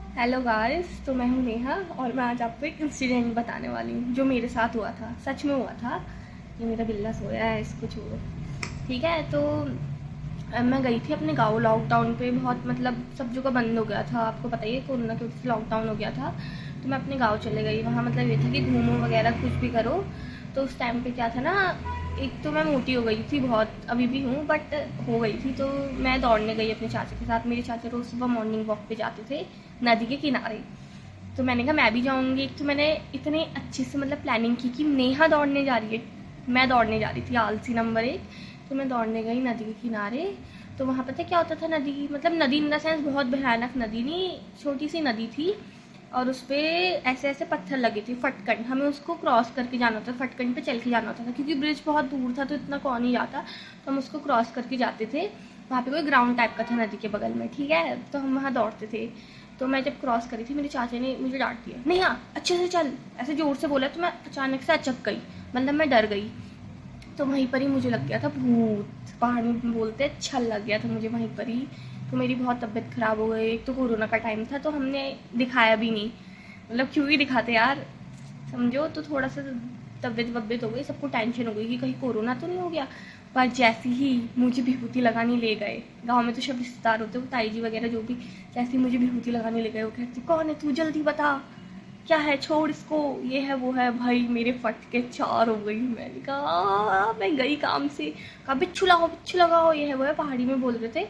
Hello guys, तो मैं हूँ नेहा और मैं आज आपको एक इंसिडेंट बताने वाली हूँ जो मेरे साथ हुआ था। सच में हुआ था। ये मेरा बिल्ला सोया है, इसको छोड़ो। ठीक है, तो मैं गई थी अपने गाँव लॉकडाउन पे। बहुत मतलब सब जगह बंद हो गया था, आपको पता ही है, कोरोना की वजह से लॉकडाउन हो गया था। तो मैं अपने गाँव चले गई। वहाँ मतलब ये था कि घूमो वगैरह कुछ भी करो। तो उस टाइम पे क्या था ना, एक तो मैं मोटी हो गई थी बहुत, अभी भी हूँ बट हो गई थी। तो मैं दौड़ने गई अपने चाचा के साथ। मेरे चाचा रोज़ सुबह मॉर्निंग वॉक पे जाते थे नदी के किनारे। तो मैंने कहा मैं भी जाऊँगी। एक तो मैंने इतने अच्छे से मतलब प्लानिंग की कि नेहा दौड़ने जा रही है, मैं दौड़ने जा रही थी, आलसी नंबर 1। तो मैं दौड़ने गई नदी के किनारे। तो वहाँ पता क्या होता था, नदी मतलब नदी इन द सेंस बहुत भयानक नदी नहीं, छोटी सी नदी थी। और उस पर ऐसे ऐसे पत्थर लगे थे, फटकन, हमें उसको क्रॉस करके जाना होता था, फटकन पे चल के जाना होता था क्योंकि ब्रिज बहुत दूर था तो इतना कौन ही जाता। तो हम उसको क्रॉस करके जाते थे। वहाँ पे कोई ग्राउंड टाइप का था नदी के बगल में, ठीक है, तो हम वहाँ दौड़ते थे। तो मैं जब क्रॉस करी थी, मेरे चाचा ने मुझे डांट दिया, नहीं हाँ अच्छे से चल, ऐसे ज़ोर से बोला। तो मैं अचानक से अचक गई, मतलब मैं डर गई। तो वहीं पर ही मुझे लग गया था भूत, पहाड़ में बोलते हैं, छल लग गया था मुझे वहीं पर ही। तो मेरी बहुत तबीयत ख़राब हो गई। एक तो कोरोना का टाइम था तो हमने दिखाया भी नहीं, मतलब क्यों ही दिखाते यार, समझो। तो थोड़ा सा तबीयत वबीयत हो गई, सबको टेंशन हो गई कि कहीं कोरोना तो नहीं हो गया। पर जैसे ही मुझे विभूति लगाने ले गए, गांव में तो सब रिश्तेदार होते, वो ताई जी वगैरह जो भी, जैसे ही मुझे विभूति लगाने ले गए, वो कहती कौन है तू, जल्दी बता क्या है, छोड़ इसको, ये है वो है। भाई मेरे फट के 4 हो गई। मैंने कहा मैं गई काम से, कहा बिच्छू लगाओ बिच्छू लगाओ, ये है वो है, पहाड़ी में बोल रहे थे।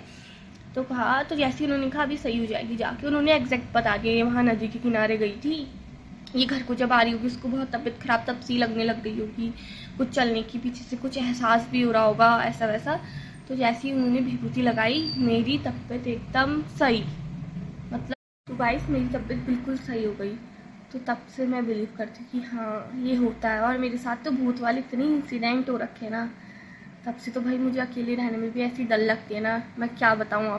तो कहा, तो जैसे उन्होंने कहा अभी सही हो जाएगी, जाके उन्होंने एग्जैक्ट बता दिया ये वहाँ नदी के किनारे गई थी, ये घर को जब आ रही होगी उसको बहुत तबीयत खराब तब सी लगने लग गई होगी, कुछ चलने की पीछे से कुछ एहसास भी हो रहा होगा, ऐसा वैसा। तो जैसे ही उन्होंने विभूति लगाई, मेरी तबीयत एकदम सही, मतलब तो गाइस मेरी तबीयत बिल्कुल सही हो गई। तो तब से मैं बिलीव करती हूँ कि हाँ ये होता है। और मेरे साथ तो भूत वाले इतने इंसिडेंट हो रखे हैं ना, तब से तो भाई मुझे अकेले रहने में भी ऐसी डर लगती है ना, मैं क्या बताऊँ आप।